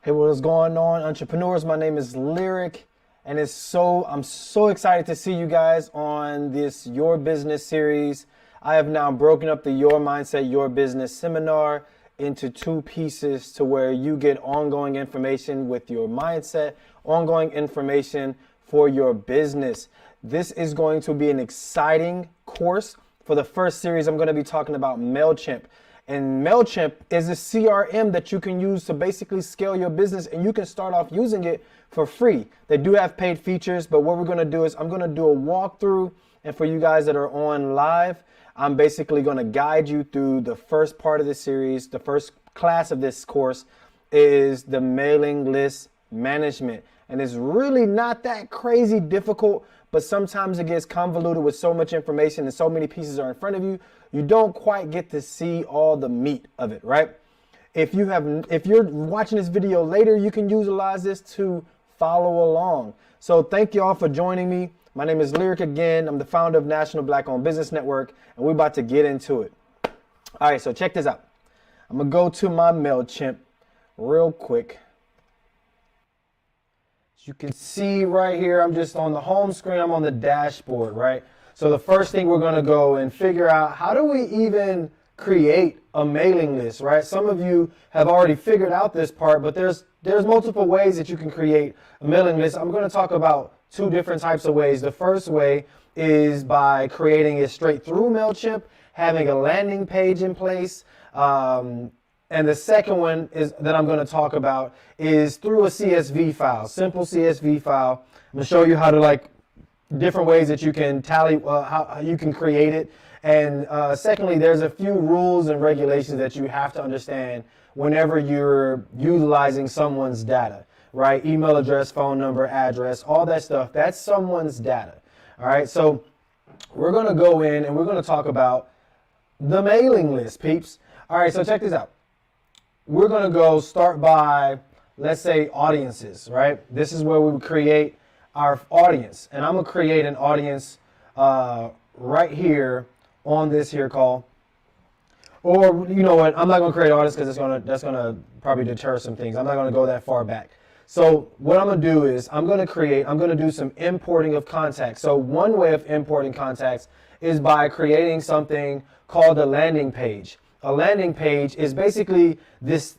Hey, what's going on, entrepreneurs? My name is Lyric, and I'm so excited to see you guys on this Your Business series. I have now broken up the Your Mindset, Your Business seminar into two pieces to where you get ongoing information with your mindset, ongoing information for your business. This is going to be an exciting course. For the first series, I'm going to be talking about MailChimp. And MailChimp is a CRM that you can use to basically scale your business, and you can start off using it for free. They do have paid features, but what we're going to do is I'm going to do a walkthrough. And for you guys that are on live, I'm basically going to guide you through the first part of the series. The first class of this course is the mailing list management. And it's really not that crazy difficult, but sometimes it gets convoluted with so much information and so many pieces are in front of you. You don't quite get to see all the meat of it, right? If you're watching this video later, you can utilize this to follow along. So thank you all for joining me. My name is Lyric again. I'm the founder of National Black-Owned Business Network, and we're about to get into it. All right, so check this out. I'm gonna go to my MailChimp real quick. As you can see right here, I'm just on the home screen. I'm on the dashboard, right? So the first thing we're going to go and figure out, how do we even create a mailing list, right? Some of you have already figured out this part, but there's multiple ways that you can create a mailing list. I'm going to talk about two different types of ways. The first way is by creating it straight through MailChimp, having a landing page in place. And the second one is that I'm going to talk about is through a CSV file, simple CSV file. I'm going to show you how to different ways that you can how you can create it. And secondly, there's a few rules and regulations that you have to understand whenever you're utilizing someone's data, right? Email address, phone number, address, all that stuff, that's someone's data. All right, so we're going to go in and we're going to talk about the mailing list, peeps. All right, so check this out. We're going to go start by, let's say, audiences, right? This is where we would create our audience, and I'm gonna create an audience right here on this here call. Or you know what? I'm not gonna create an audience because that's gonna probably deter some things. I'm not gonna go that far back. So what I'm gonna do is I'm gonna do some importing of contacts. So one way of importing contacts is by creating something called a landing page. A landing page is basically this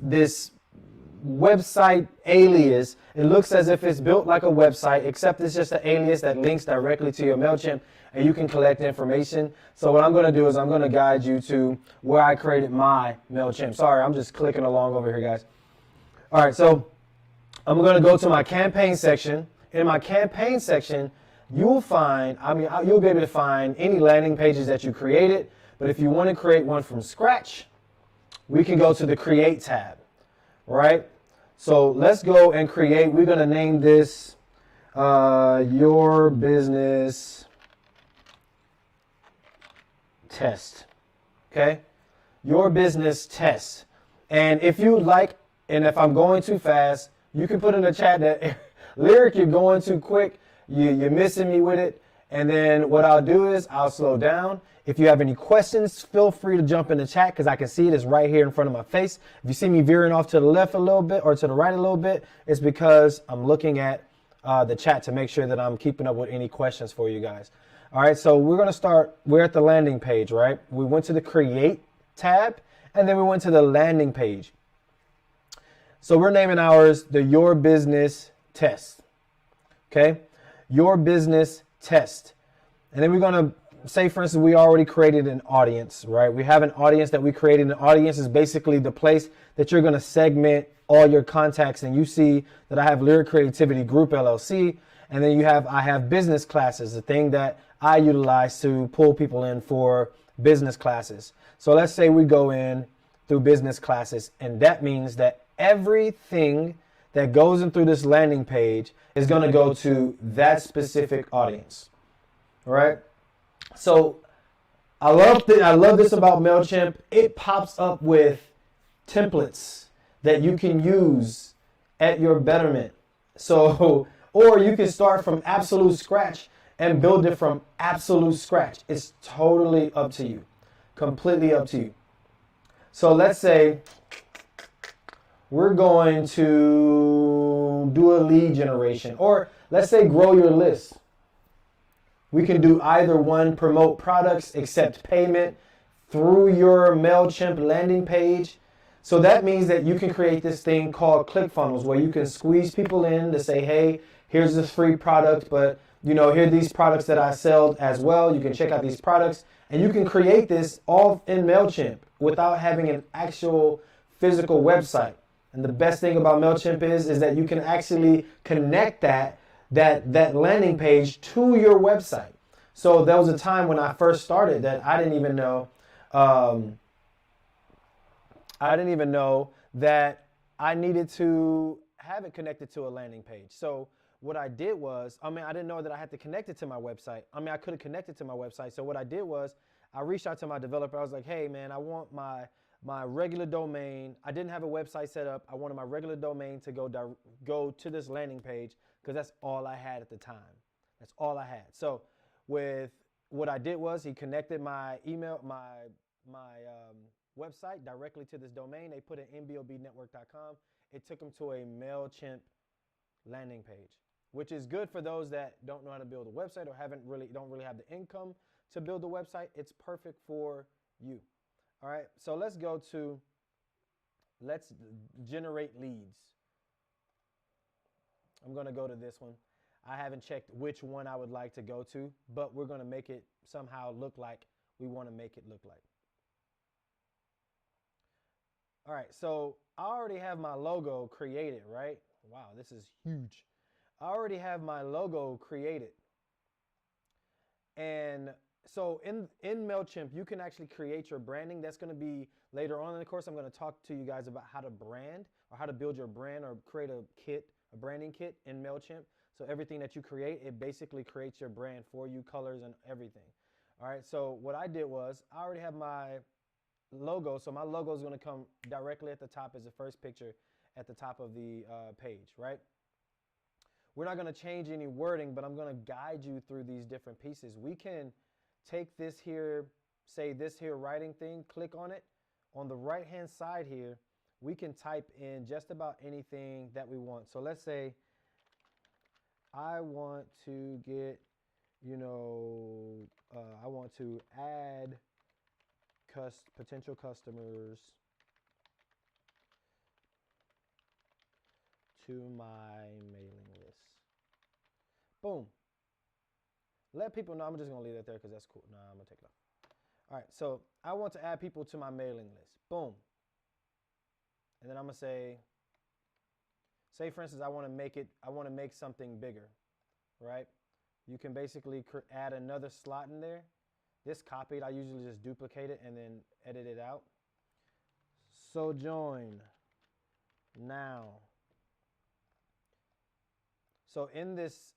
website alias. It looks as if it's built like a website, except it's just an alias that links directly to your MailChimp, and you can collect information. So what I'm going to do is I'm going to guide you to where I created my MailChimp. Sorry, I'm just clicking along over here, guys. All right, so I'm going to go to my campaign section. In my campaign section, you'll be able to find any landing pages that you created. But if you want to create one from scratch, we can go to the Create tab. Right? So let's go and create. We're going to name this Your Business Test. Okay? Your Business Test. And if you like, and if I'm going too fast, you can put in the chat that, Lyric, you're going too quick. You're missing me with it. And then what I'll do is I'll slow down. If you have any questions, feel free to jump in the chat because I can see it is right here in front of my face. If you see me veering off to the left a little bit or to the right a little bit, it's because I'm looking at the chat to make sure that I'm keeping up with any questions for you guys. All right, so we're going to start. We're at the landing page, right? We went to the Create tab, and then we went to the landing page. So we're naming ours the Your Business Test. Okay? Your Business Test. And then we're going to say, for instance, we already created an audience, right? We have an audience that we created. An audience is basically the place that you're going to segment all your contacts. And you see that I have Lyric Creativity Group LLC. And then I have business classes, the thing that I utilize to pull people in for business classes. So let's say we go in through business classes. And that means that everything that goes in through this landing page is going to go to that specific audience, all right? So I love this about MailChimp. It pops up with templates that you can use at your betterment. So, or you can start from absolute scratch and build it from absolute scratch. It's totally up to you, completely up to you. So let's say we're going to do a lead generation, or let's say grow your list. We can do either one, promote products, accept payment through your MailChimp landing page. So that means that you can create this thing called ClickFunnels, where you can squeeze people in to say, hey, here's this free product, but here are these products that I sell as well. You can check out these products, and you can create this all in MailChimp without having an actual physical website. And the best thing about MailChimp is that you can actually connect that landing page to your website. So there was a time when I first started that I didn't even know that I needed to have it connected to a landing page. So what I did was, I didn't know that I had to connect it to my website. I could have connected to my website. So what I did was I reached out to my developer. I was like, hey man, I want my regular domain. I didn't have a website set up. I wanted my regular domain to go to this landing page because that's all I had at the time. That's all I had. So with what I did was he connected my email, my website directly to this domain. They put in mbobnetwork.com. It took them to a MailChimp landing page, which is good for those that don't know how to build a website or don't really have the income to build a website. It's perfect for you. All right, so let's generate leads. I'm going to go to this one. I haven't checked which one I would like to go to, but we're going to make it somehow look like we want to make it look like. All right, so I already have my logo created, right? Wow, this is huge. I already have my logo created. And so in MailChimp, you can actually create your branding. That's going to be later on in the course. I'm going to talk to you guys about how to brand or how to build your brand or create a branding kit in MailChimp. So everything that you create, it basically creates your brand for you, colors and everything. All right, so what I did was I already have my logo. So my logo is going to come directly at the top as the first picture at the top of the page, right? We're not going to change any wording, but I'm going to guide you through these different pieces. We can take this here, say this here writing thing, click on it. On the right-hand side here, we can type in just about anything that we want. So let's say I want to get, I want to add potential customers to my mailing list. Boom. Let people know. I'm just going to leave that there because that's cool. No, I'm going to take it off. All right, so I want to add people to my mailing list. Boom. And then I'm going to say for instance, I want to make something bigger, right? You can basically add another slot in there. This copied, I usually just duplicate it and then edit it out. So join now. So in this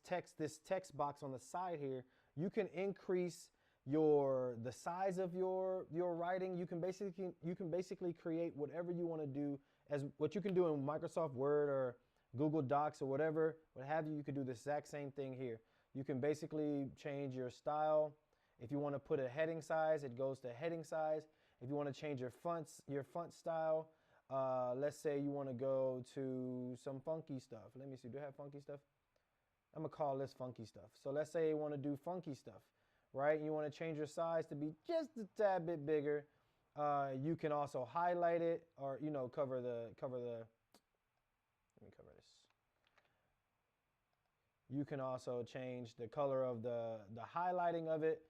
text box on the side here, you can increase the size of your writing. You can basically create whatever you want to do, as what you can do in Microsoft Word or Google Docs or whatever, what have you. You can do the exact same thing here. You can basically change your style. If you want to put a heading size, it goes to heading size. If you want to change your font style, let's say you want to go to some funky stuff. Let me see, do I have funky stuff? I'm going to call this funky stuff. So let's say you want to do funky stuff, right? You want to change your size to be just a tad bit bigger. You can also highlight it or, cover the, let me cover this. You can also change the color of the highlighting of it.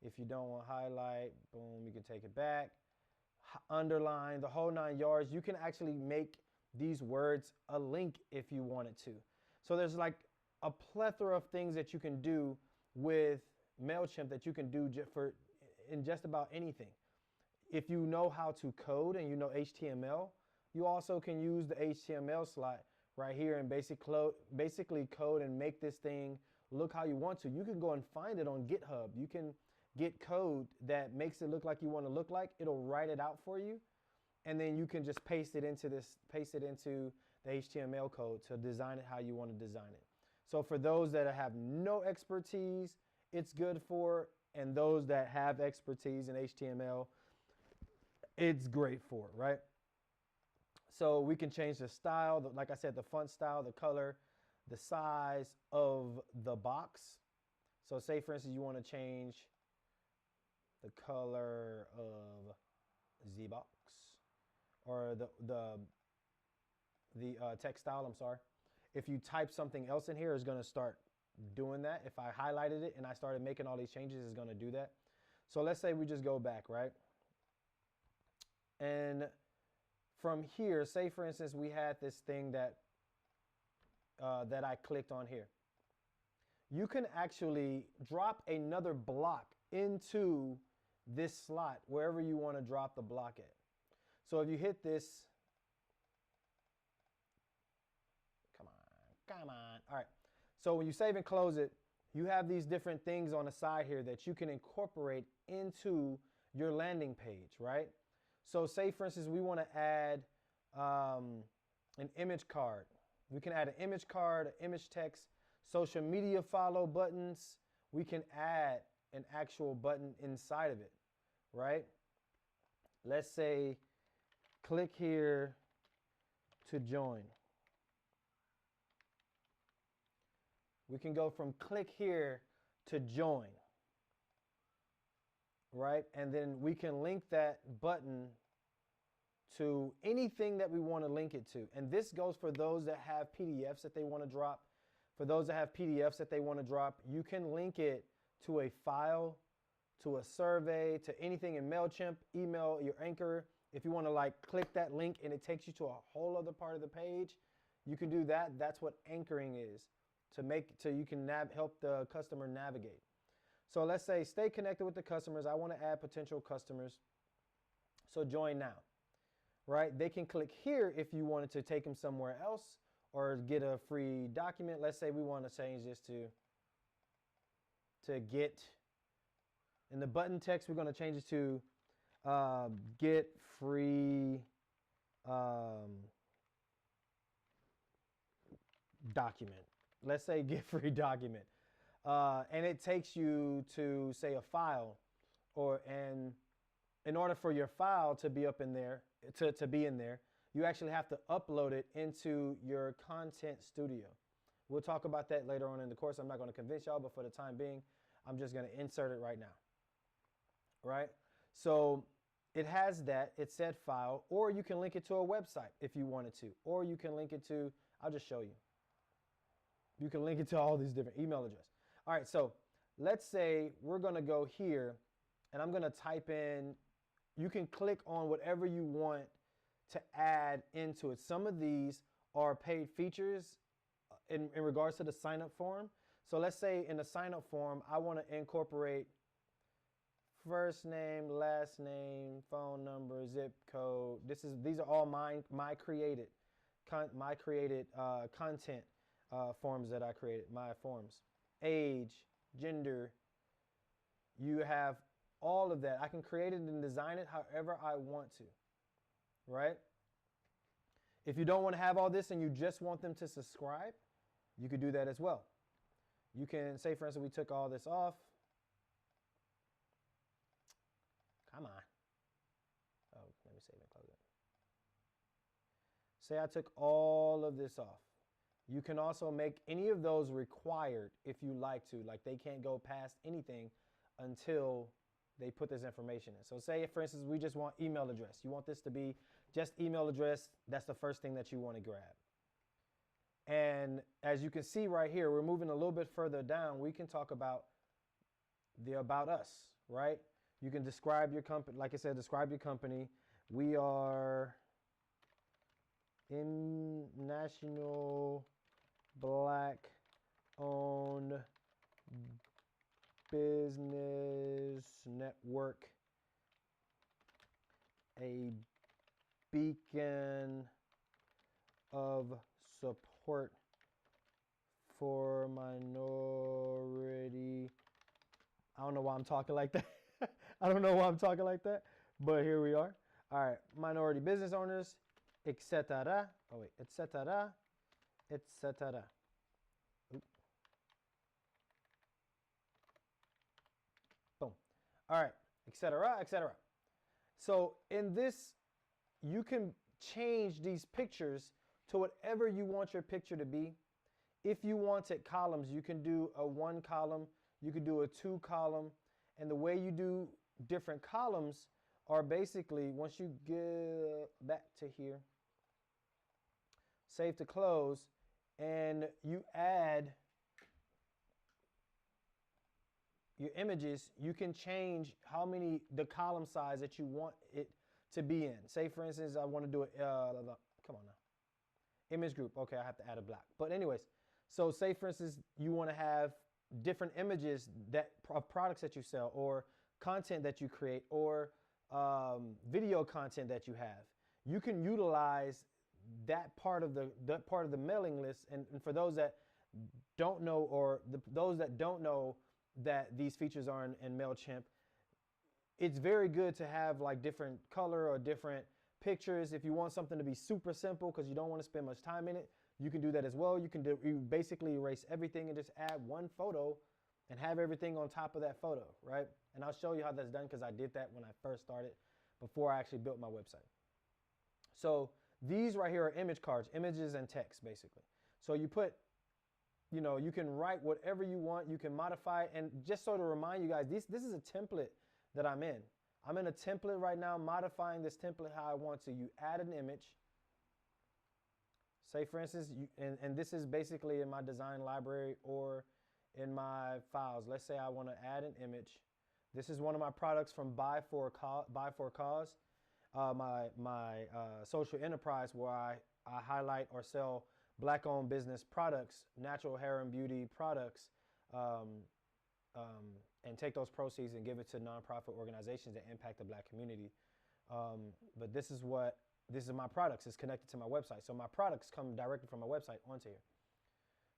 If you don't want highlight, boom, you can take it back. Underline, the whole 9 yards. You can actually make these words a link if you wanted to. So there's like a plethora of things that you can do with MailChimp that you can do in just about anything. If you know how to code and you know HTML, you also can use the HTML slot right here and basically code and make this thing look how you want to. You can go and find it on GitHub. You can get code that makes it look like you want to look like. It'll write it out for you, and then you can just paste it into the HTML code to design it how you want to design it. So for those that have no expertise, it's good for, and those that have expertise in HTML, it's great for it, right? So we can change the style, like I said, the font style, the color, the size of the box. So say, for instance, you want to change the color of the box or the text style, I'm sorry. If you type something else in here, it's going to start doing that. If I highlighted it and I started making all these changes, it's going to do that. So let's say we just go back, right? And from here, say for instance, we had this thing that that I clicked on here. You can actually drop another block into this slot, wherever you want to drop the block at. So if you hit this, come on. All right. So when you save and close it, you have these different things on the side here that you can incorporate into your landing page, right? So say, for instance, we want to add an image card. We can add an image card, an image text, social media follow buttons. We can add an actual button inside of it, right? Let's say, click here to join. We can go from click here to join, right? And then we can link that button to anything that we want to link it to. And this goes for those that have PDFs that they want to drop. For those that have PDFs that they want to drop, you can link it to a file, to a survey, to anything in MailChimp, email, your Anchor. If you want to like click that link and it takes you to a whole other part of the page, you can do that. That's what anchoring is, to make so you can help the customer navigate. So let's say stay connected with the customers. I want to add potential customers. So join now, right? They can click here if you wanted to take them somewhere else or get a free document. Let's say we want to change this to get, in the button text, we're going to change it to get free document. Let's say get free document. And it takes you to, say, a file, and in order for your file to be up in there, to be in there, you actually have to upload it into your content studio. We'll talk about that later on in the course. I'm not going to convince y'all, but for the time being, I'm just going to insert it right now. Right? So it has that. It said file, or you can link it to a website if you wanted to, or you can link it to, I'll just show you. You can link it to all these different email addresses. All right, so let's say we're going to go here and I'm going to type in, you can click on whatever you want to add into it. Some of these are paid features in regards to the sign up form. So let's say in the sign up form, I want to incorporate first name, last name, phone number, zip code. These are all my created content forms that I created, my forms. Age, gender, you have all of that. I can create it and design it however I want to, right? If you don't want to have all this and you just want them to subscribe, you could do that as well. You can say, for instance, we took all this off. Come on. Oh, let me save and close it. Say I took all of this off. You can also make any of those required if you like to. Like they can't go past anything until they put this information in. So say, for instance, we just want email address. You want this to be just email address. That's the first thing that you want to grab. And as you can see right here, we're moving a little bit further down. We can talk about the about us, right? You can describe your company. Like I said, describe your company. We are National Black owned business network, a beacon of support for minority. I don't know why I'm talking like that. I don't know why I'm talking like that, but here we are. All right, minority business owners, etc. Oh wait, etc. etc. Boom. All right, etc. etc. So in this, you can change these pictures to whatever you want your picture to be. If you wanted columns, you can do a 1 column, you could do a 2 column. And the way you do different columns are basically, once you get back to here, save to close, and you add your images, you can change the column size that you want it to be in. Say for instance, I want to do it, come on now, image group. Okay, I have to add a black. But anyways, so say for instance, you want to have different images of products that you sell, or content that you create, or video content that you have. You can utilize that part of the mailing list. And for those that don't know, or those that don't know that these features are in MailChimp, it's very good to have like different color or different pictures. If you want something to be super simple because you don't want to spend much time in it, you can do that as well. You basically erase everything and just add one photo and have everything on top of that photo, right? And I'll show you how that's done because I did that when I first started, before I actually built my website. So these right here are image cards, images and text basically. So you put, you can write whatever you want, you can modify it. And just so to remind you guys, this is a template that I'm in. I'm in a template right now, modifying this template how I want to. You add an image. Say for instance, and this is basically in my design library or in my files. Let's say I want to add an image. This is one of my products from Buy for a Cause, my social enterprise where I highlight or sell Black-owned business products, natural hair and beauty products, and take those proceeds and give it to nonprofit organizations that impact the Black community. But this is my products. It's connected to my website. So my products come directly from my website onto here.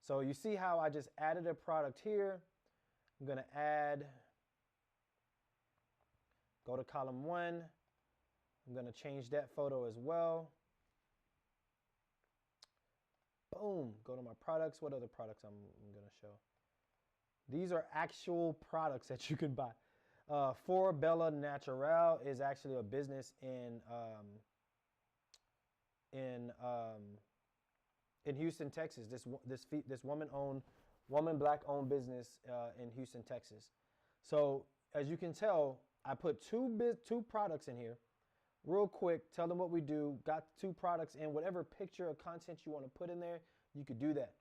So you see how I just added a product here. I'm going to go to column 1. I'm going to change that photo as well. Boom, go to my products. What other products I'm going to show? These are actual products that you can buy. For Bella Natural is actually a business in Houston, Texas. This woman Black-owned business in Houston, Texas. So as you can tell, I put two products in here. Real quick, tell them what we do. Got 2 products in. Whatever picture or content you want to put in there, you could do that.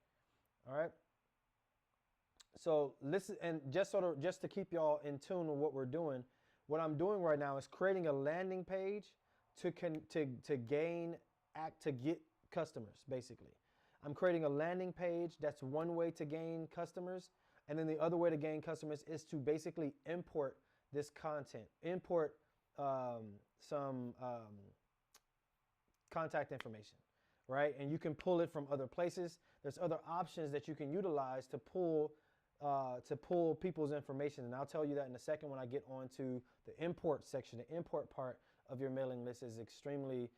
All right. So listen, and just to keep y'all in tune with what we're doing, what I'm doing right now is creating a landing page to get customers. Basically, I'm creating a landing page. That's one way to gain customers, and then the other way to gain customers is to basically import this content, import some contact information, right? And you can pull it from other places. There's other options that you can utilize to pull people's information. And I'll tell you that in a second when I get on to the import section. The import part of your mailing list is extremely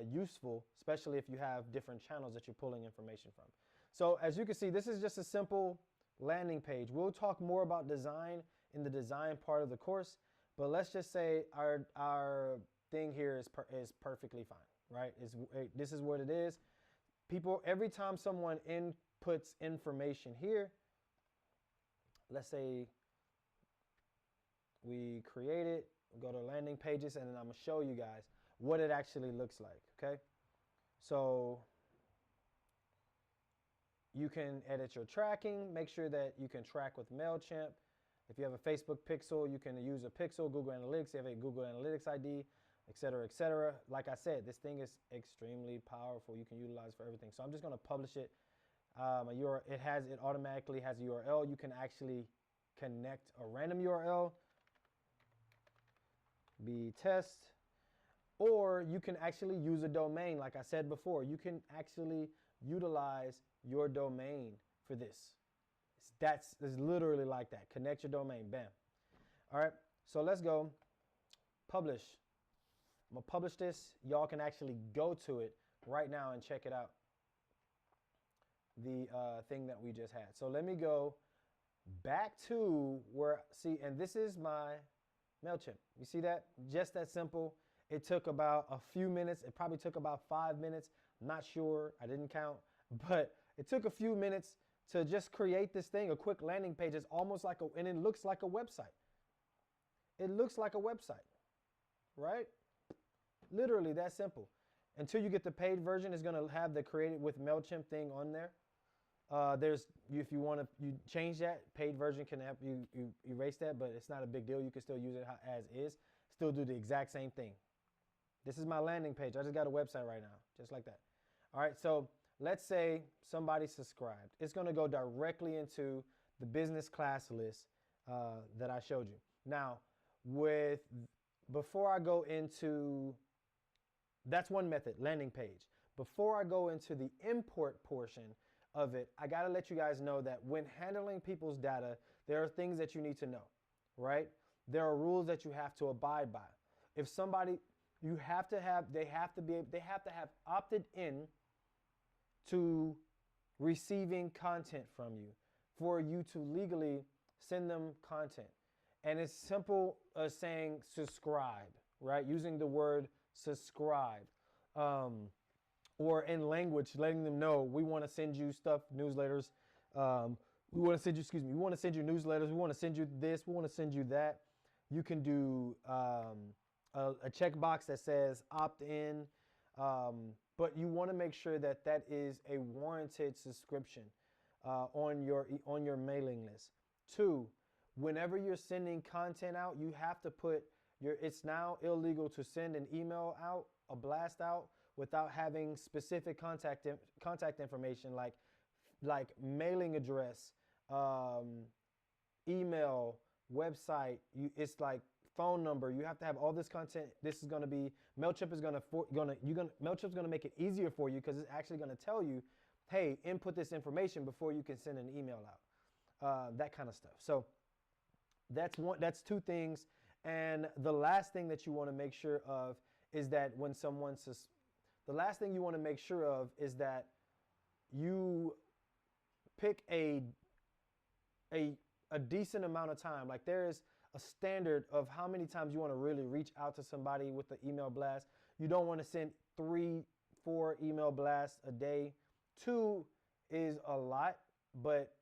useful, especially if you have different channels that you're pulling information from. So as you can see, this is just a simple landing page. We'll talk more about design in the design part of the course. But let's just say our thing here is perfectly fine, right? This is what it is. People, every time someone inputs information here, let's say we create it, go to landing pages, and then I'm going to show you guys what it actually looks like, okay? So you can edit your tracking, make sure that you can track with MailChimp. If you have a Facebook pixel, you can use a pixel, Google Analytics, you have a Google Analytics ID, et cetera, et cetera. Like I said, this thing is extremely powerful. You can utilize for everything. So I'm just going to publish it. It automatically has a URL. You can actually connect a random URL, be test, or you can actually use a domain. Like I said before, you can actually utilize your domain for this. It's literally like that. Connect your domain. Bam. All right. So let's go publish. I'm going to publish this. Y'all can actually go to it right now and check it out. The thing that we just had. So let me go back to and this is my MailChimp. You see that? Just that simple. It took about a few minutes. It probably took about 5 minutes. I'm not sure. I didn't count. But it took a few minutes to just create this thing, a quick landing page. It's almost like and it looks like a website. It looks like a website, right? Literally that simple. Until you get the paid version, it's going to have the created with MailChimp thing on there. If you want to you change that, paid version can help you erase that, but it's not a big deal. You can still use it as is. Still do the exact same thing. This is my landing page. I just got a website right now, just like that. All right, so let's say somebody subscribed. It's going to go directly into the business class list that I showed you. Now, before I go into, that's one method, landing page. Before I go into the import portion of it, I got to let you guys know that when handling people's data, there are things that you need to know, right? There are rules that you have to abide by. If somebody, they have to have opted in to receiving content from you for you to legally send them content. And it's simple as saying subscribe, right? Using the word subscribe. Or in language, letting them know we want to send you stuff, newsletters. We want to send you newsletters. We want to send you this. We want to send you that. You can do a checkbox that says opt in, but you want to make sure that that is a warranted subscription on your mailing list. 2, whenever you're sending content out, you have to put it's now illegal to send an email out, a blast out, without having specific contact information like mailing address, email, website. It's like phone number. You have to have all this content. This is going to be MailChimp is MailChimp's going to make it easier for you because it's actually going to tell you, hey, input this information before you can send an email out. That kind of stuff. So that's 2 things. And the last thing that you want to make sure of is that when the last thing you want to make sure of is that you pick a decent amount of time. Like there is a standard of how many times you want to really reach out to somebody with the email blast. You don't want to send 3-4 email blasts a day. 2 is a lot, but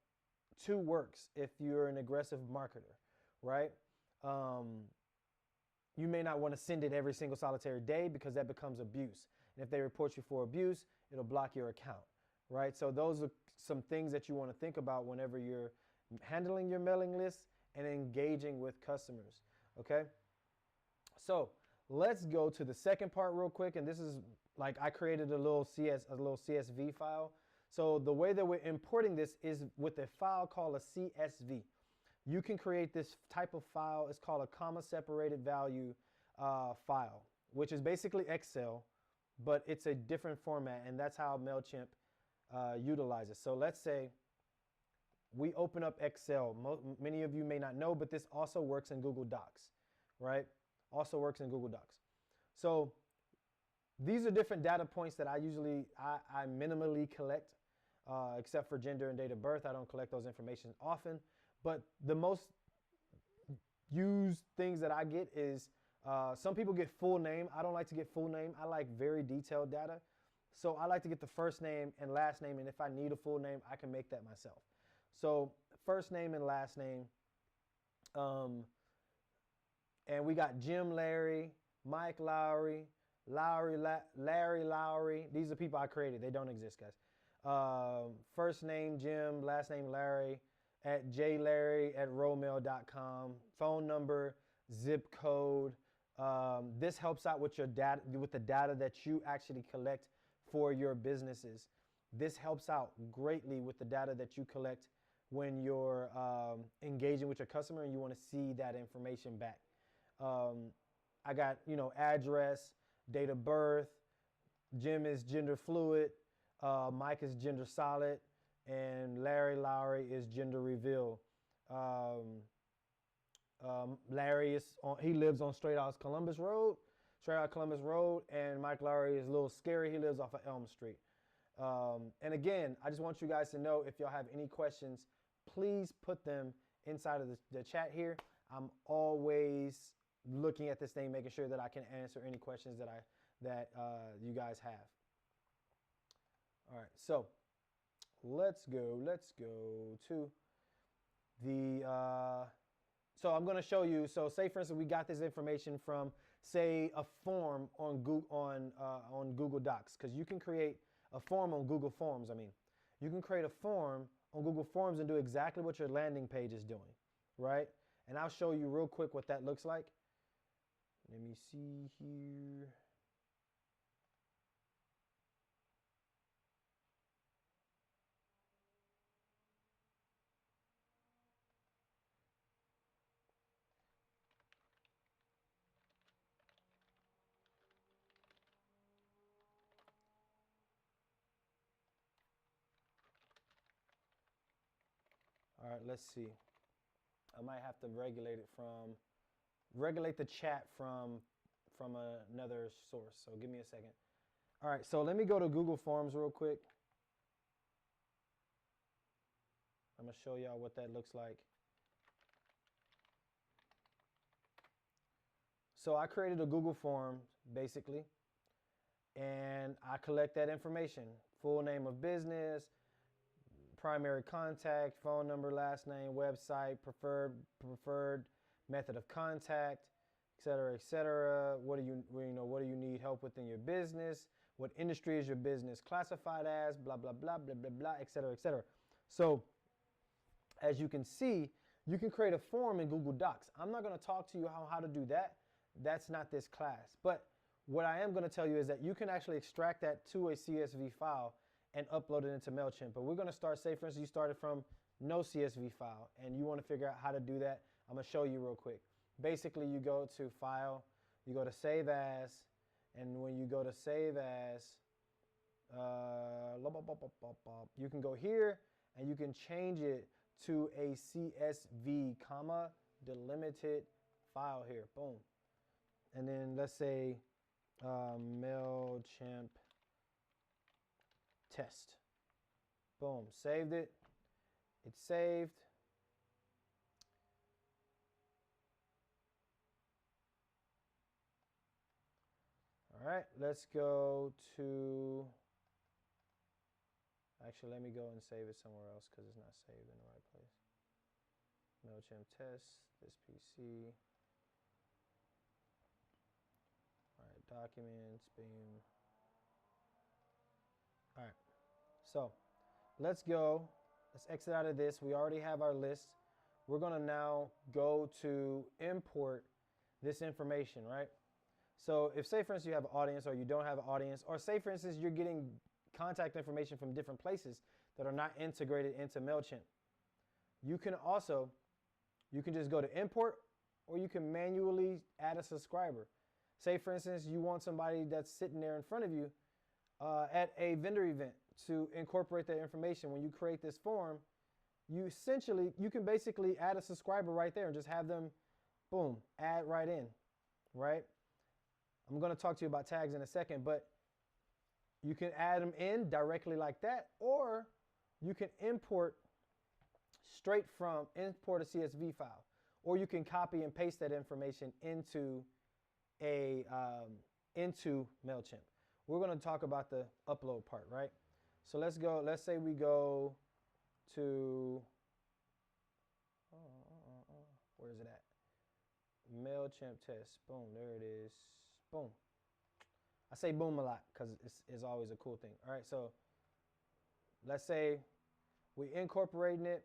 2 works if you're an aggressive marketer, right? You may not want to send it every single solitary day because that becomes abuse. And if they report you for abuse, it'll block your account, right? So those are some things that you want to think about whenever you're handling your mailing list and engaging with customers, okay? So let's go to the second part real quick. And this is like I created a little CSV file. So the way that we're importing this is with a file called a CSV. You can create this type of file. It's called a comma separated value file, which is basically Excel, but it's a different format, and that's how MailChimp utilizes. So let's say we open up Excel. Many of you may not know, but this also works in Google Docs, right? Also works in Google Docs. So these are different data points that I minimally collect, except for gender and date of birth. I don't collect those information often. But the most used things that I get is some people get full name. I don't like to get full name. I like very detailed data. So I like to get the first name and last name. And if I need a full name, I can make that myself. So first name and last name. And we got Jim Larry, Mike Lowry, Larry Lowry. These are people I created. They don't exist, guys. First name Jim, last name Larry. At jlarry@romail.com, phone number, zip code. This helps out with your data, with the data that you actually collect for your businesses. This helps out greatly with the data that you collect when you're engaging with your customer and you want to see that information back. I got, address, date of birth. Jim is gender fluid. Mike is gender solid. And Larry Lowry is gender reveal. Larry he lives on Straight Out Columbus Road, and Mike Lowry is a little scary. He lives off of Elm Street. And again, I just want you guys to know if y'all have any questions, please put them inside of the chat here. I'm always looking at this thing, making sure that I can answer any questions that you guys have. All right, so let's go to the, so I'm going to show you, so say for instance, we got this information from, say, a form on Google Docs, because you can create a form on Google Forms. You can create a form on Google Forms and do exactly what your landing page is doing, right? And I'll show you real quick what that looks like. Let me see here. All right, let's see. I might have to regulate the chat from another source. So give me a second. All right, so let me go to Google Forms real quick. I'm gonna show y'all what that looks like. So I created a Google form basically, and I collect that information: full name of business, primary contact, phone number, last name, website, preferred method of contact, etc., etc. What do you need help with in your business? What industry is your business classified as? Blah blah blah blah blah blah, etc., etc. So as you can see, you can create a form in Google Docs. I'm not going to talk to you how to do that. That's not this class. But what I am going to tell you is that you can actually extract that to a CSV file and upload it into MailChimp. But we're going to start, say for instance, you started from no CSV file and you want to figure out how to do that. I'm going to show you real quick. Basically, you go to File, you go to Save As, and when you go to Save As, you can go here and you can change it to a CSV, comma, delimited file here. Boom. And then let's say MailChimp test. Boom, saved it. It's saved. All right, let's go to, actually, let me go and save it somewhere else because it's not saved in the right place. MailChimp test, this PC. All right, documents, beam. All right, so let's go. Let's exit out of this. We already have our list. We're gonna now go to import this information, right? So if, say for instance, you have an audience or you don't have an audience, or say for instance, you're getting contact information from different places that are not integrated into MailChimp, you can just go to import, or you can manually add a subscriber. Say for instance, you want somebody that's sitting there in front of you at a vendor event to incorporate that information. When you create this form, you can basically add a subscriber right there and just have them, boom, add right in, right? I'm going to talk to you about tags in a second, but you can add them in directly like that, or you can import a CSV file, or you can copy and paste that information into MailChimp. We're going to talk about the upload part, right? So let's say we go to, where is it at? MailChimp test, boom, there it is, boom. I say boom a lot because it's always a cool thing. All right, so let's say we incorporating it.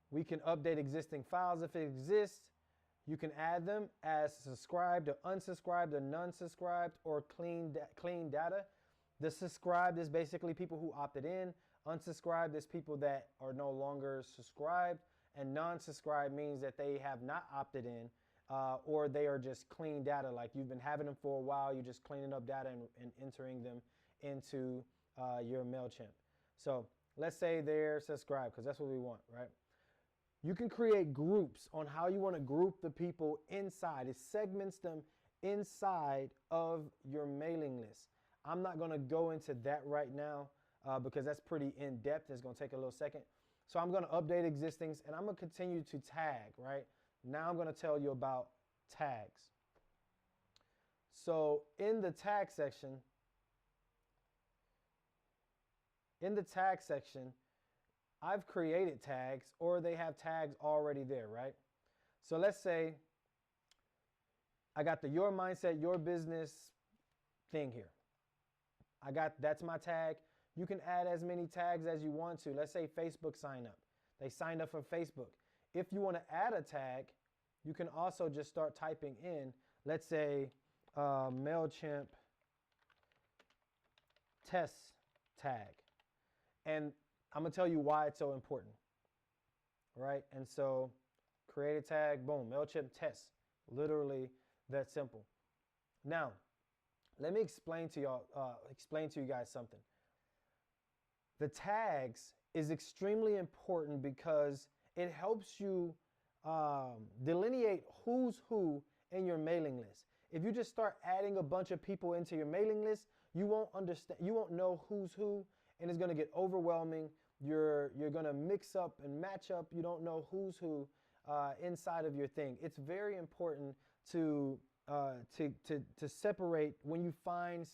We can update existing files if it exists. You can add them as subscribed or unsubscribed or non-subscribed or clean data. The subscribed is basically people who opted in. Unsubscribed is people that are no longer subscribed. And non-subscribed means that they have not opted in or they are just clean data. Like you've been having them for a while, you're just cleaning up data and entering them into your MailChimp. So let's say they're subscribed because that's what we want, right? You can create groups on how you want to group the people inside. It segments them inside of your mailing list. I'm not going to go into that right now because that's pretty in-depth. It's going to take a little second. So I'm going to update existings and I'm going to continue to tag, right? Now I'm going to tell you about tags. So in the tag section, I've created tags, or they have tags already there, right? So let's say I got the Your Mindset, Your Business thing here. That's my tag. You can add as many tags as you want to. Let's say Facebook sign up. They signed up for Facebook. If you want to add a tag, you can also just start typing in, let's say, MailChimp test tag. And I'm going to tell you why it's so important, right? And so create a tag, boom, MailChimp test. Literally that simple. Now, let me explain to you guys something. The tags is extremely important because it helps you delineate who's who in your mailing list. If you just start adding a bunch of people into your mailing list, you won't know who's who, and it's going to get overwhelming. You're going to mix up and match up. You don't know who's who inside of your thing. It's very important to separate when you find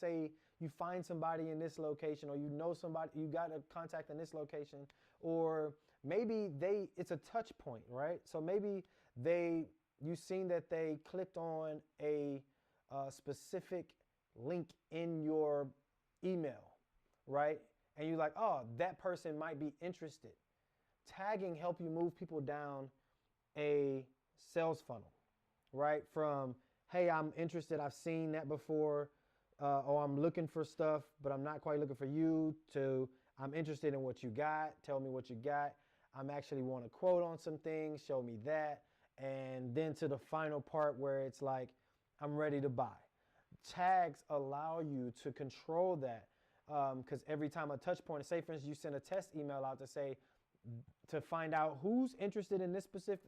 somebody in this location, or you know somebody, you got a contact in this location, or maybe it's a touch point, right? So maybe you've seen that they clicked on a specific link in your email, right? And you're like, oh, that person might be interested. Tagging help you move people down a sales funnel, right? From, hey, I'm interested, I've seen that before, or I'm looking for stuff, but I'm not quite looking for you, to I'm interested in what you got, tell me what you got. I'm actually want to quote on some things, show me that. And then to the final part where it's like, I'm ready to buy. Tags allow you to control that, because every time a touch point, say for instance, you send a test email out to find out who's interested in this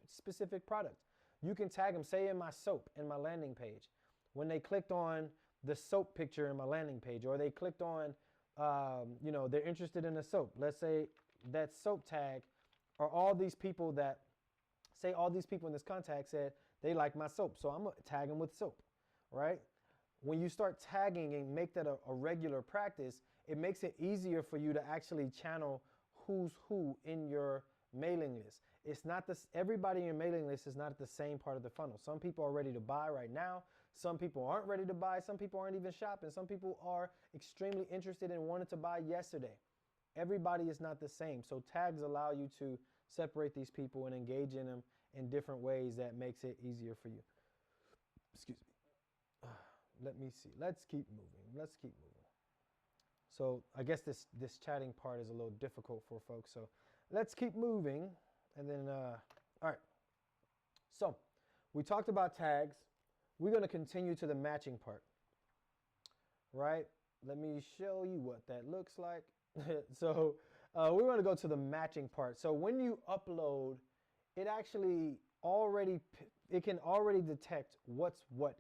specific product. You can tag them, say in my soap, in my landing page. When they clicked on the soap picture in my landing page, or they clicked on, they're interested in the soap. Let's say that soap tag are all these people all these people in this contact said they like my soap. So I'm going to tag them with soap, right? When you start tagging and make that a regular practice, it makes it easier for you to actually channel who's who in your mailing list. It's not everybody in your mailing list is not at the same part of the funnel. Some people are ready to buy right now. Some people aren't ready to buy. Some people aren't even shopping. Some people are extremely interested and wanted to buy yesterday. Everybody is not the same. So tags allow you to separate these people and engage in them in different ways that makes it easier for you. Excuse me. Let me see. Let's keep moving. So I guess this chatting part is a little difficult for folks. So let's keep moving. And then, all right. So we talked about tags. We're going to continue to the matching part, right? Let me show you what that looks like. So we're going to go to the matching part. So when you upload, it can already detect what's what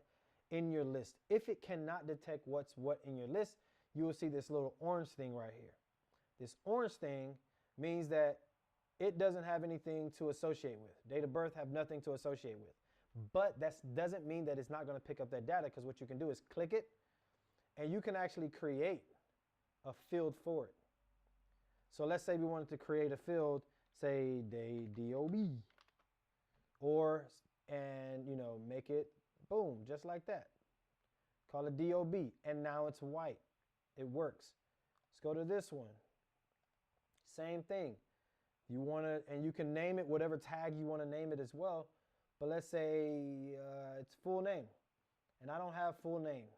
in your list. If it cannot detect what's what in your list, you will see this little orange thing right here. This orange thing means that it doesn't have anything to associate with. Date of birth have nothing to associate with. But that doesn't mean that it's not going to pick up that data, because what you can do is click it and you can actually create a field for it. So let's say we wanted to create a field, say DOB, and make it boom, just like that. Call it DOB, and now it's white. It works. Let's go to this one. Same thing. And you can name it whatever tag you want to name it as well. But let's say it's full name, and I don't have full name.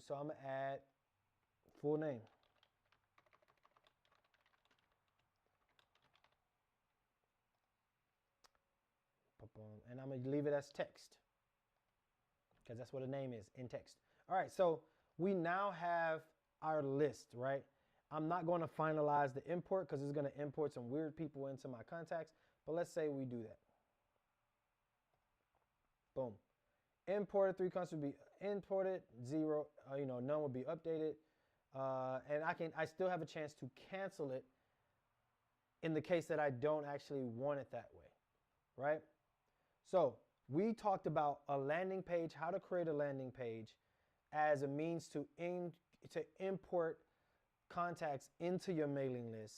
So I'm gonna add full name. And I'm gonna leave it as text, because that's what a name is, in text. All right, so we now have our list, right? I'm not going to finalize the import because it's going to import some weird people into my contacts. But let's say we do that. Boom. Imported, 3 counts would be imported, 0, none would be updated. And I still have a chance to cancel it in the case that I don't actually want it that way, right? So we talked about a landing page, how to create a landing page as a means to import contacts into your mailing list.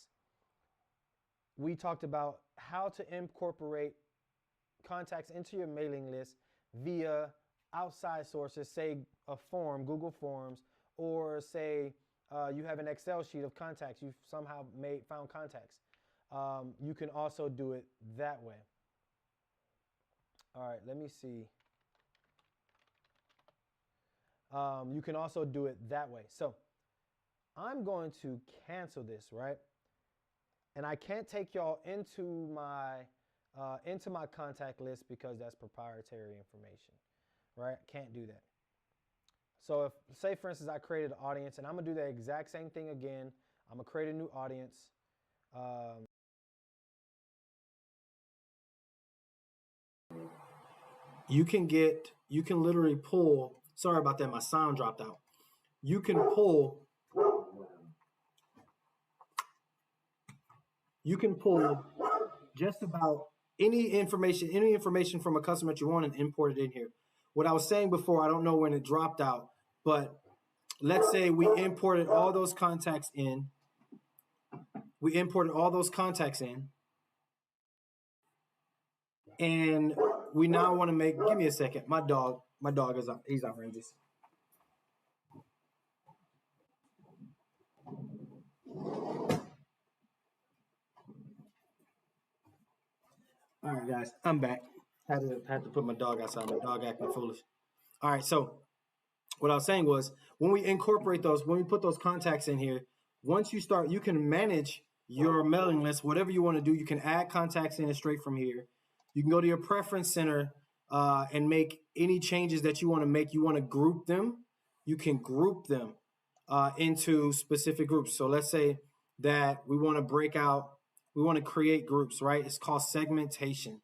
We talked about how to incorporate contacts into your mailing list via outside sources, say a form, Google Forms, or say you have an Excel sheet of contacts. You've somehow found contacts. You can also do it that way. All right, let me see. You can also do it that way. So I'm going to cancel this, right? And I can't take y'all into my contact list because that's proprietary information, right? Can't do that. So if, say for instance, I created an audience, and I'm gonna do the exact same thing again. I'm gonna create a new audience. You can literally pull, sorry about that, my sound dropped out. You can pull just about any information from a customer that you want and import it in here. What I was saying before, I don't know when it dropped out, but let's say we imported all those contacts in. And we now want to make, give me a second. My dog is up. He's outrageous. All right, guys, I'm back. Had to put my dog outside. My dog acting foolish. All right, so what I was saying was when we incorporate those, when we put those contacts in here, once you start, you can manage your mailing list, whatever you want to do. You can add contacts in straight from here. You can go to your preference center and make any changes that you want to make. You want to group them. You can group them into specific groups. So let's say that we want to create groups, right? It's called segmentation.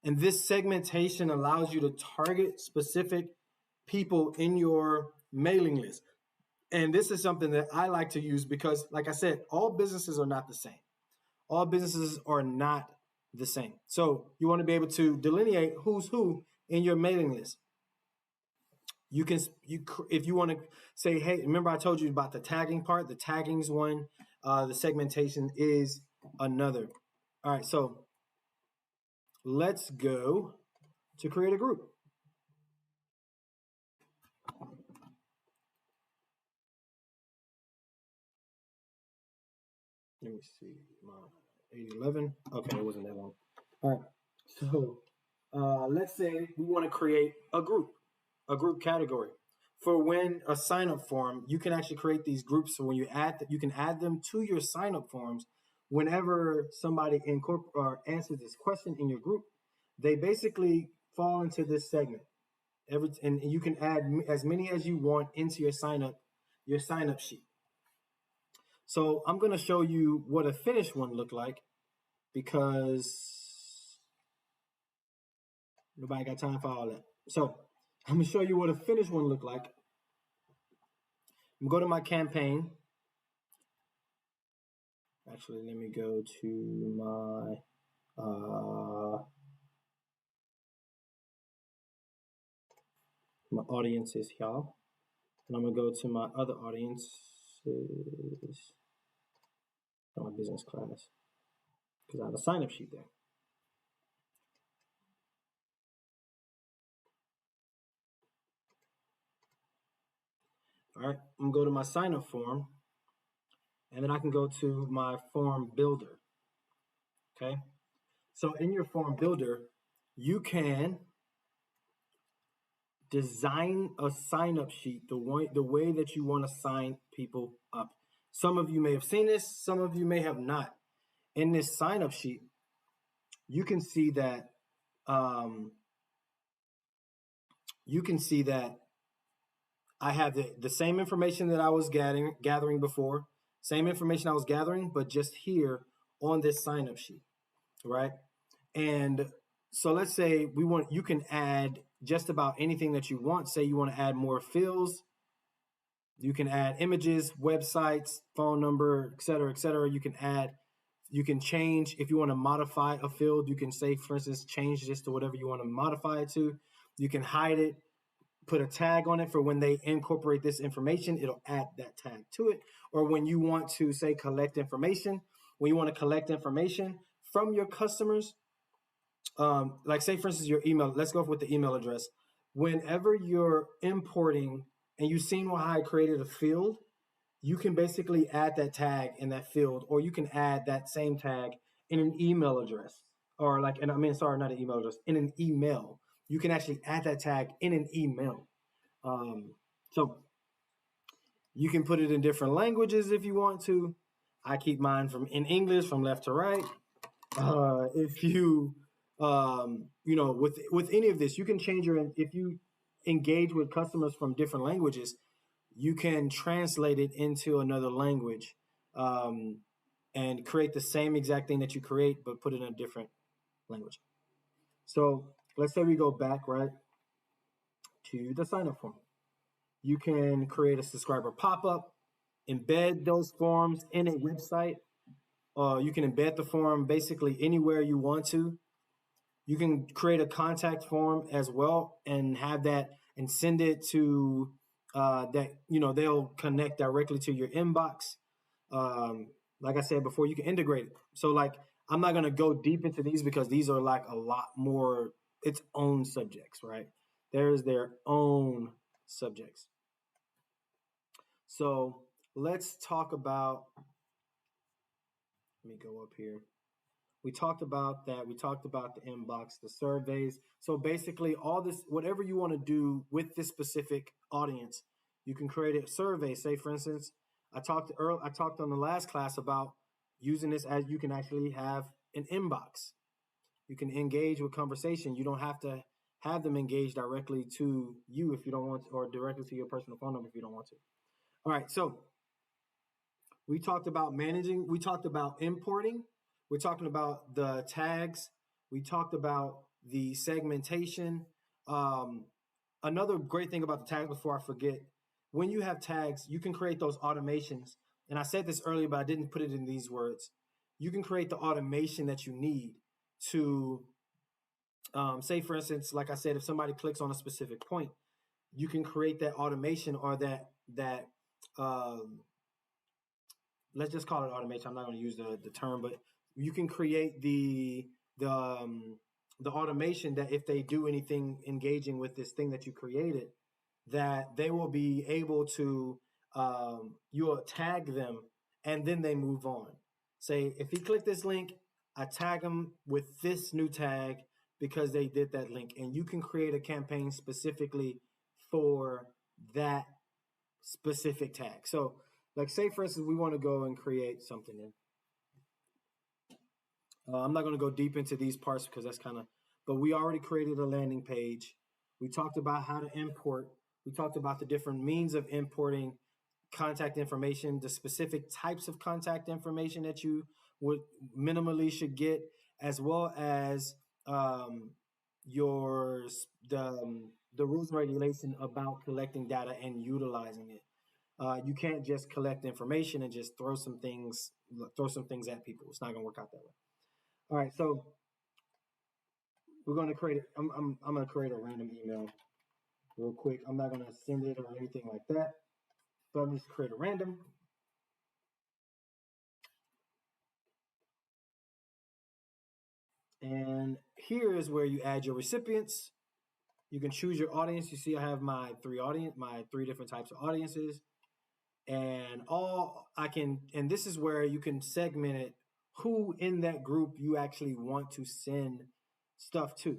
And this segmentation allows you to target specific people in your mailing list. And this is something that I like to use because, like I said, all businesses are not the same. So you want to be able to delineate who's who in your mailing list. If you want to say, hey, remember I told you about the tagging part? The tagging's one. The segmentation is another. All right, so let's go to create a group. Let me see, my 811. Okay, it wasn't that long. All right, so let's say we want to create a group category. For when a sign-up form, you can actually create these groups. So when you you can add them to your sign-up forms. Whenever somebody answers this question in your group, they basically fall into this segment. And you can add as many as you want into your sign-up sheet. So I'm going to show you what a finished one looked like because nobody got time for all that. So I'm going to show you what a finished one looked like. I'm going to go to my campaign. Actually, let me go to my audiences here. And I'm going to go to my other audiences. My business class. Because I have a sign-up sheet there. All right, I'm going to go to my sign-up form. And then I can go to my form builder. Okay. So in your form builder, you can design a sign-up sheet the way that you want to sign people up. Some of you may have seen this, some of you may have not. In this sign-up sheet, you can see that I have the same information that I was gathering before, same information I was gathering, but just here on this sign-up sheet, right? And so let's say you can add just about anything that you want. Say you want to add more fields. You can add images, websites, phone number, et cetera, et cetera. You can add You can change, if you want to modify a field, you can say, for instance, change this to whatever you want to modify it to. You can hide it, put a tag on it for when they incorporate this information, it'll add that tag to it. Or when you want to say collect information, when you want to collect information from your customers, like say for instance your email, let's go with the email address. Whenever you're importing and you've seen how I created a field, you can basically add that tag in that field, or you can add that same tag in an email address, or like, and I mean, sorry, not an email address, in an email. You can actually add that tag in an email. So you can put it in different languages if you want to. I keep mine in English from left to right. If you, with any of this, you can change if you engage with customers from different languages, you can translate it into another language, and create the same exact thing that you create, but put it in a different language. So let's say we go back right to the sign up form. You can create a subscriber pop-up, embed those forms in a website. You can embed the form basically anywhere you want to. You can create a contact form as well and have that and send it to that, they'll connect directly to your inbox. Like I said before, you can integrate it. So like, I'm not going to go deep into these because these are like a lot more its own subjects, right? There's their own subjects. So let's talk about, let me go up here. We talked about that. We talked about the inbox, the surveys. So basically all this, whatever you want to do with this specific audience, you can create a survey. Say for instance, I talked on the last class about using this as you can actually have an inbox. You can engage with conversation. You don't have to have them engage directly to you if you don't want to, or directly to your personal phone number if you don't want to. All right, so we talked about managing, we talked about importing, we're talking about the tags, we talked about the segmentation. Another great thing about the tags, before I forget, when you have tags, you can create those automations. And I said this earlier, but I didn't put it in these words. You can create the automation that you need to, say, for instance, like I said, if somebody clicks on a specific point, you can create that automation or that let's just call it automation. I'm not going to use the term, but you can create the automation that if they do anything engaging with this thing that you created, that they will be able to, you'll tag them and then they move on. Say, if he clicked this link, I tag them with this new tag because they did that link. And you can create a campaign specifically for that specific tag. So like say for instance, we want to go and create something in. I'm not going to go deep into these parts because that's but we already created a landing page. We talked about how to import. We talked about the different means of importing contact information, the specific types of contact information that you would minimally should get, as well as the rules and regulation about collecting data and utilizing it. You can't just collect information and just throw some things at people. It's not going to work out that way. All right, so we're going to create. I'm going to create a random email real quick. I'm not going to send it or anything like that. So I'm just create a random. And here is where you add your recipients. You can choose your audience. You see, I have my three different types of audiences. And this is where you can segment it, who in that group you actually want to send stuff to.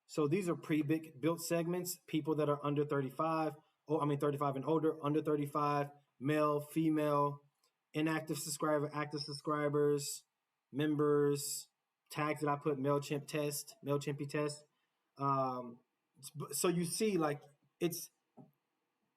So these are pre-built segments, people that are under 35, 35 and older, under 35, male, female, inactive subscriber, active subscribers, members, tags that I put MailChimpy test. So you see, like, it's,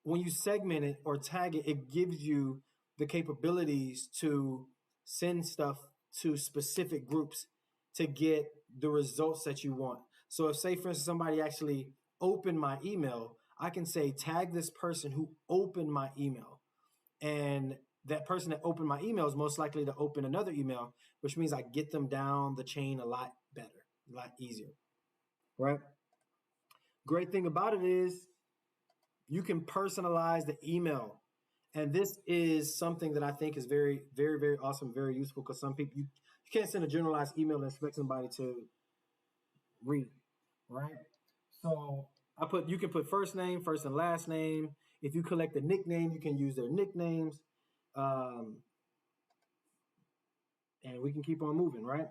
when you segment it or tag it, it gives you the capabilities to send stuff to specific groups to get the results that you want. So if, say, for instance, somebody actually opened my email, I can say, tag this person who opened my email. And that person that opened my email is most likely to open another email, which means I get them down the chain a lot better, a lot easier, right? Great thing about it is you can personalize the email. And this is something that I think is very, very, very awesome, very useful, because some people, you can't send a generalized email and expect somebody to read it, right? So you can put first name, first and last name. If you collect a nickname, you can use their nicknames. And we can keep on moving, right?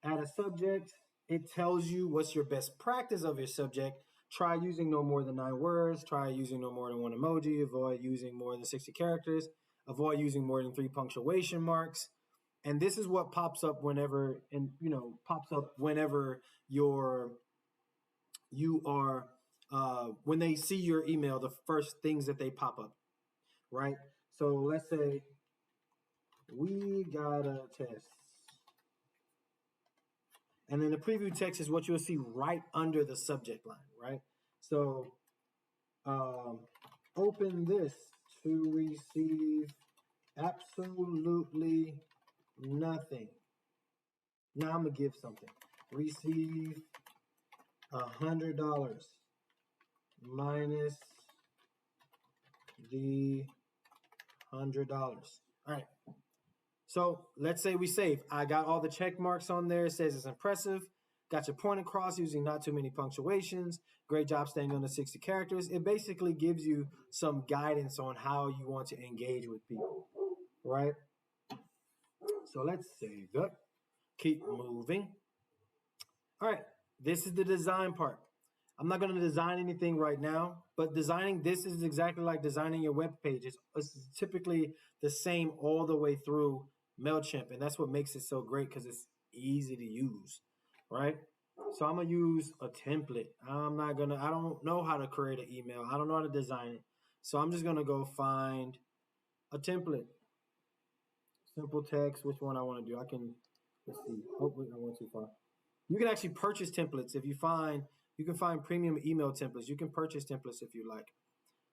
Add a subject. It tells you what's your best practice of your subject. Try using no more than 9 words. Try using no more than 1 emoji. Avoid using more than 60 characters. Avoid using more than 3 punctuation marks. And this is what pops up whenever, when they see your email, the first things that they pop up, right? So let's say we got a test. And then the preview text is what you'll see right under the subject line, right? So open this to receive absolutely nothing. Now I'm going to give something. Receive $100 minus the $100. All right. So let's say we save. I got all the check marks on there. It says it's impressive. Got your point across using not too many punctuations. Great job staying under 60 characters. It basically gives you some guidance on how you want to engage with people, right? So let's save that. Keep moving. All right. This is the design part. I'm not going to design anything right now, but designing this is exactly like designing your web page. It's typically the same all the way through MailChimp, and that's what makes it so great, because it's easy to use, right? So I'm going to use a template. I don't know how to create an email. I don't know how to design it. So I'm just going to go find a template. Simple text, which one I want to do. Let's see. Hopefully I went too far. You can actually purchase templates if you can find premium email templates. You can purchase templates if you like.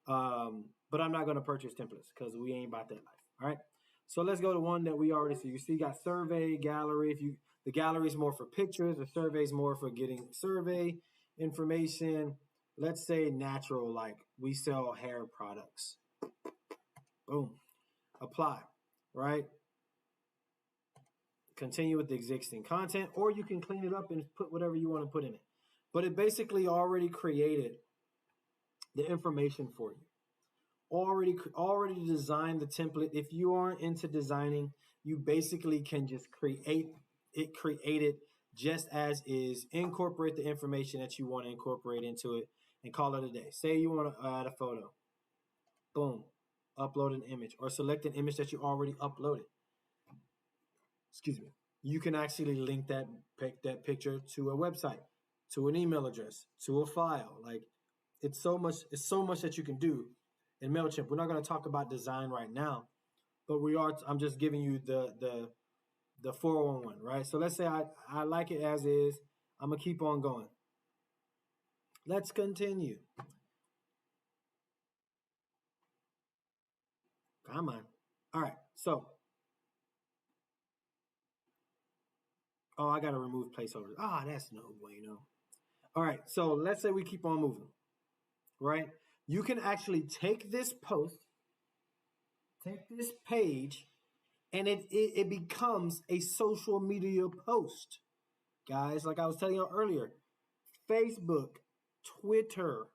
But I'm not going to purchase templates because we ain't about that life. All right. So let's go to one that we already see. You see, you got survey, gallery. The gallery is more for pictures. The survey is more for getting survey information. Let's say natural, like we sell hair products. Boom. Apply. Right. Continue with the existing content, or you can clean it up and put whatever you want to put in it. But it basically already created the information for you. Already designed the template. If you aren't into designing, you basically can just create it just as is, incorporate the information that you want to incorporate into it, and call it a day. Say you want to add a photo. Boom. Upload an image, or select an image that you already uploaded. Excuse me. You can actually link that picture to a website, to an email address, to a file. Like it's so much that you can do in MailChimp. We're not going to talk about design right now, but I'm just giving you the 411, right? So let's say I like it as is. I'm going to keep on going. Let's continue. Come on. All right. So, I got to remove placeholders. That's no bueno. All right. So let's say we keep on moving, right? You can actually take this post, take this page, and it becomes a social media post. Guys, like I was telling you earlier, Facebook, Twitter,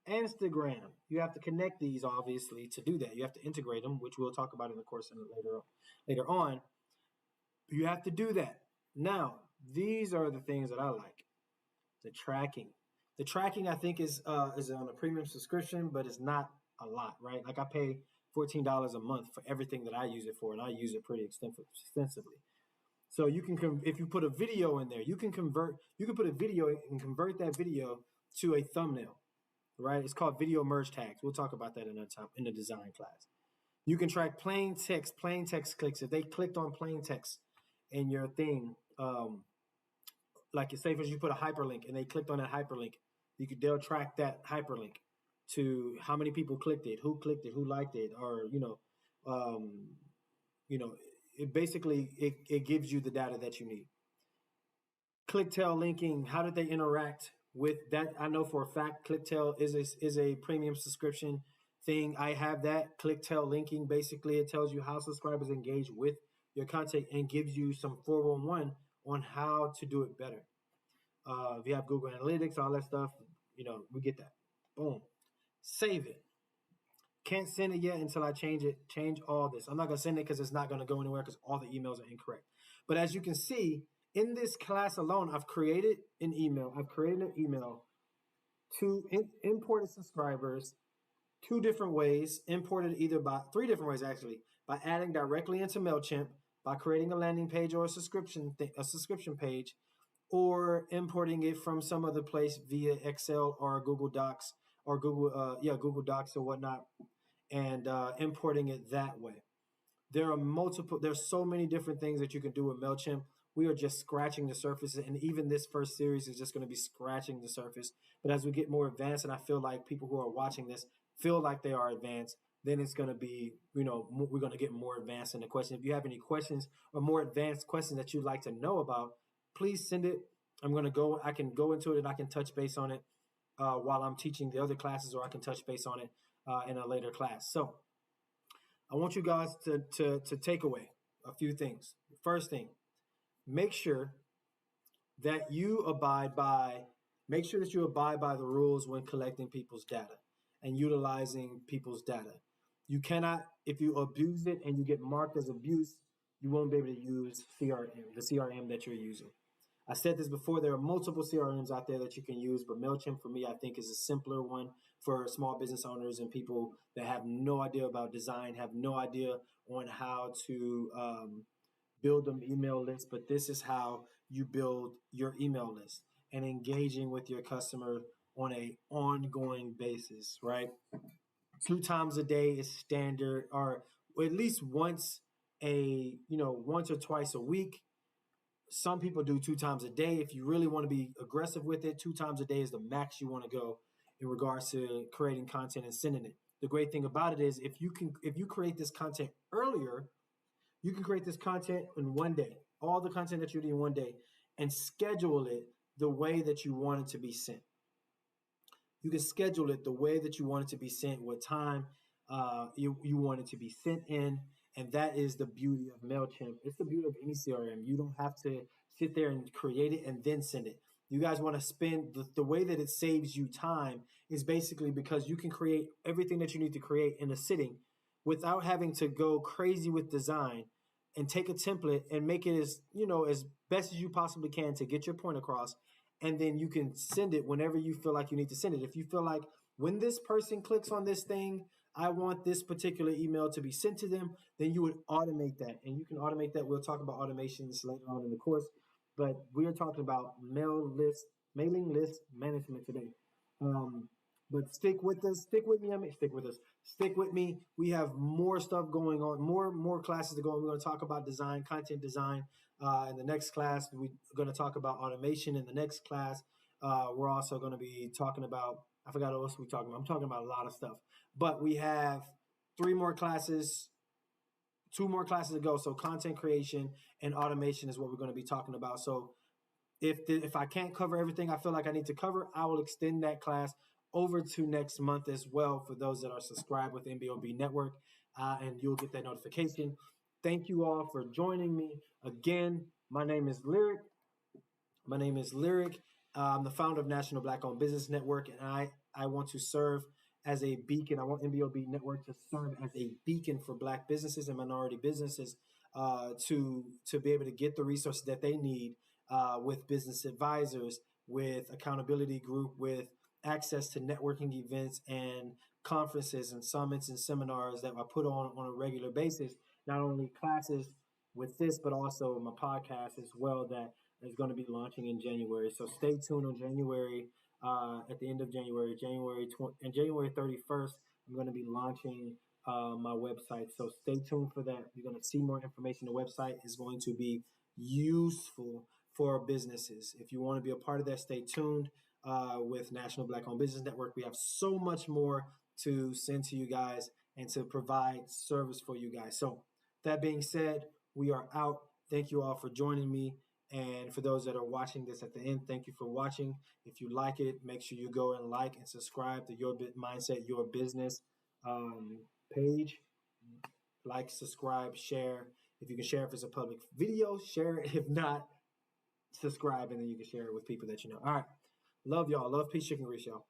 Instagram. You have to connect these, obviously, to do that. You have to integrate them, which we'll talk about in the course later on. You have to do that. Now, these are the things that I like. The tracking. The tracking, I think, is on a premium subscription, but it's not a lot, right? Like I pay $14 a month for everything that I use it for, and I use it pretty extensively. So you can, if you put a video in there, you can put a video and convert that video to a thumbnail, right? It's called video merge tags. We'll talk about that in the design class. You can track plain text clicks. If they clicked on plain text in your thing, like say for instance, you put a hyperlink and they clicked on that hyperlink, they'll track that hyperlink to how many people clicked it, who liked it, or it basically it gives you the data that you need. Clicktail linking, how did they interact with that? I know for a fact Clicktail is a premium subscription thing. I have that. Clicktail linking, basically it tells you how subscribers engage with your content and gives you some 411 on how to do it better. If you have Google Analytics, all that stuff, we get that. Boom. Save it. Can't send it yet until I change all this. I'm not going to send it because it's not going to go anywhere because all the emails are incorrect. But as you can see, in this class alone, I've created an email. To imported subscribers 2 different ways, imported either by 3 different ways actually, by adding directly into MailChimp, by creating a landing page or a subscription page, or importing it from some other place via Excel or Google Docs or Google Docs or whatnot, and importing it that way. There's so many different things that you can do with MailChimp. We are just scratching the surface, and even this first series is just going to be scratching the surface. But as we get more advanced, and I feel like people who are watching this feel like they are advanced, then it's going to be, we're going to get more advanced in the question. If you have any questions or more advanced questions that you'd like to know about, please send it. I can go into it and I can touch base on it while I'm teaching the other classes, or I can touch base on it in a later class. So I want you guys to take away a few things. First thing, make sure that you abide by the rules when collecting people's data and utilizing people's data. You cannot, if you abuse it and you get marked as abuse, you won't be able to use the CRM that you're using. I said this before, there are multiple CRMs out there that you can use, but MailChimp for me, I think, is a simpler one for small business owners and people that have no idea about design, have no idea on how to build an email list. But this is how you build your email list and engaging with your customer on an ongoing basis, right? 2 times a day is standard, or at least once or twice a week. Some people do 2 times a day. If you really want to be aggressive with it, 2 times a day is the max you want to go in regards to creating content and sending it. The great thing about it is if you create this content earlier, you can create this content in one day, all the content that you do in one day, and schedule it the way that you want it to be sent. You can schedule it the way that you want it to be sent, what time you want it to be sent in. And that is the beauty of MailChimp. It's the beauty of any CRM. You don't have to sit there and create it and then send it. You guys want to spend the way that it saves you time is basically because you can create everything that you need to create in a sitting without having to go crazy with design, and take a template and make it as best as you possibly can to get your point across. And then you can send it whenever you feel like you need to send it. If you feel like when this person clicks on this thing, I want this particular email to be sent to them, then you would automate that. And you can automate that. We'll talk about automations later on in the course. But we are talking about mailing list management today. But stick with us. Stick with me. We have more stuff going on, more classes to go on. We're going to talk about design, content design. In the next class, we're going to talk about automation. In the next class, we're also going to be talking about, I forgot what else we're talking about. I'm talking about a lot of stuff. But we have 3 more classes, 2 more classes to go. So content creation and automation is what we're going to be talking about. So if I can't cover everything I feel like I need to cover, I will extend that class over to next month as well for those that are subscribed with MBOB Network, and you'll get that notification. Thank you all for joining me. Again, my name is Lyric. I'm the founder of National Black-Owned Business Network, and I want to serve as a beacon. I want MBOB Network to serve as a beacon for Black businesses and minority businesses to be able to get the resources that they need with business advisors, with accountability group, with access to networking events and conferences and summits and seminars that I put on a regular basis. Not only classes with this, but also my podcast as well that is going to be launching in January. So stay tuned on January, at the end of January, January 31st, I'm going to be launching my website. So stay tuned for that. You're going to see more information. The website is going to be useful for businesses. If you want to be a part of that, stay tuned. With National Black-Owned Business Network, we have so much more to send to you guys, and to provide service for you guys. So that being said, we are out. Thank you all for joining me. And for those that are watching this at the end, thank you for watching. If you like it, make sure you go and like and subscribe to Your Mindset, Your Business page. Like, subscribe, share. If you can share, if it's a public video, share it. If not, subscribe, and then you can share it with people that you know. All right. Love y'all. Love, peace, chicken grease, y'all.